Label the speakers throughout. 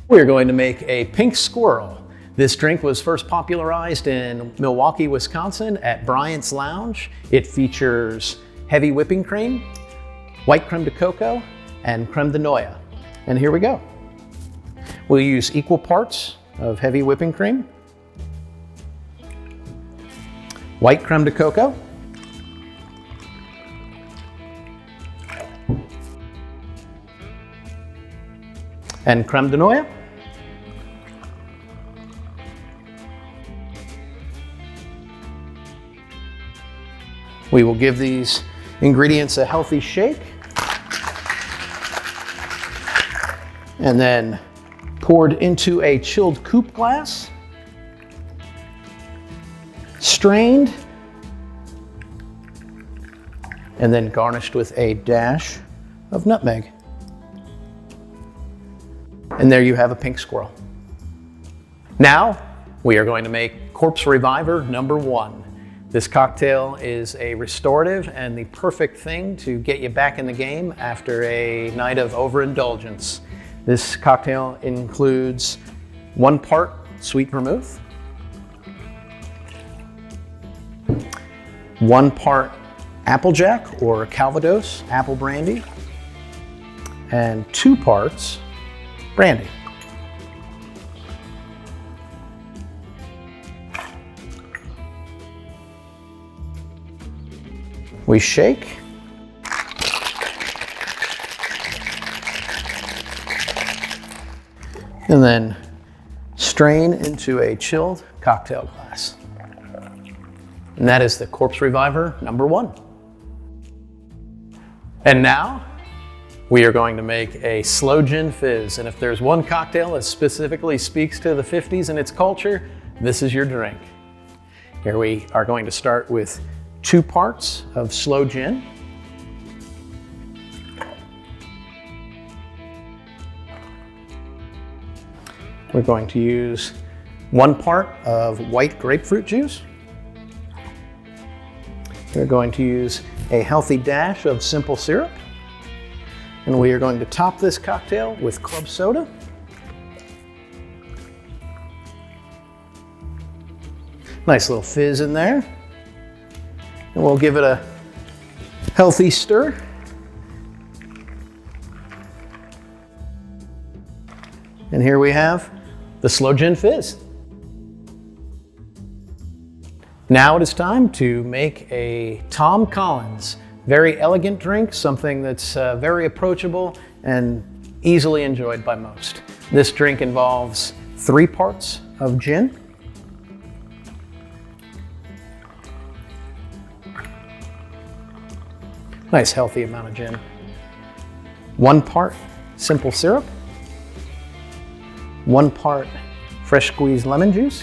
Speaker 1: We're going to make a Pink Squirrel. This drink was first popularized in Milwaukee, Wisconsin at Bryant's Lounge. It features heavy whipping cream, white creme de coco, and creme de noix. And here we go. We'll use equal parts of heavy whipping cream, white creme de coco, and creme de noix. We will give these ingredients a healthy shake and then poured into a chilled coupe glass, strained, and then garnished with a dash of nutmeg. And there you have a Pink Squirrel. Now, we are going to make Corpse Reviver #1. This cocktail is a restorative and the perfect thing to get you back in the game after a night of overindulgence. This cocktail includes 1 part sweet vermouth, 1 part Applejack or Calvados apple brandy, and 2 parts brandy. We shake. And then strain into a chilled cocktail glass. And that is the Corpse Reviver #1. And now, we are going to make a Sloe Gin Fizz. And if there's one cocktail that specifically speaks to the 50s and its culture, this is your drink. Here we are going to start with 2 parts of Sloe Gin. We're going to use 1 part of white grapefruit juice. We're going to use a healthy dash of simple syrup. And we are going to top this cocktail with club soda. Nice little fizz in there. And we'll give it a healthy stir. And here we have the Sloe Gin Fizz. Now it is time to make a Tom Collins. Very elegant drink, something that's very approachable and easily enjoyed by most. This drink involves 3 parts of gin, nice healthy amount of gin, 1 part simple syrup, 1 part fresh squeezed lemon juice,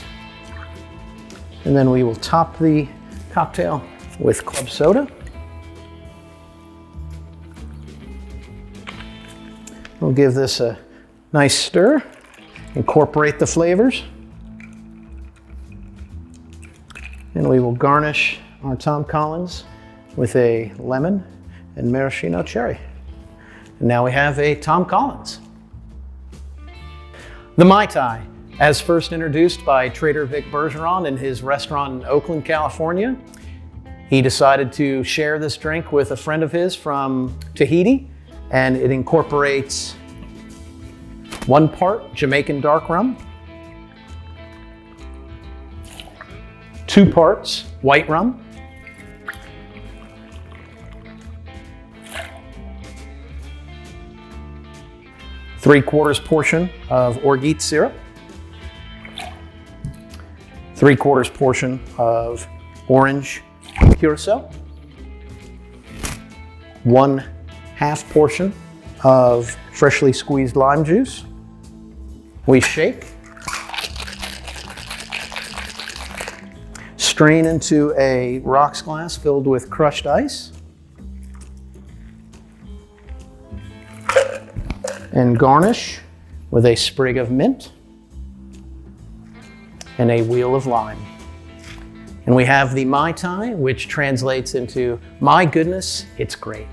Speaker 1: and then we will top the cocktail with club soda. We'll give this a nice stir, incorporate the flavors, and we will garnish our Tom Collins with a lemon and maraschino cherry. And now we have a Tom Collins. The Mai Tai, as first introduced by Trader Vic Bergeron in his restaurant in Oakland, California. He decided to share this drink with a friend of his from Tahiti, and it incorporates 1 part Jamaican dark rum, 2 parts white rum, 3/4 portion of orgeat syrup, 3/4 portion of orange curacao, 1/2 portion of freshly squeezed lime juice. We shake, strain into a rocks glass filled with crushed ice, and garnish with a sprig of mint and a wheel of lime. And we have the Mai Tai, which translates into, my goodness, it's great.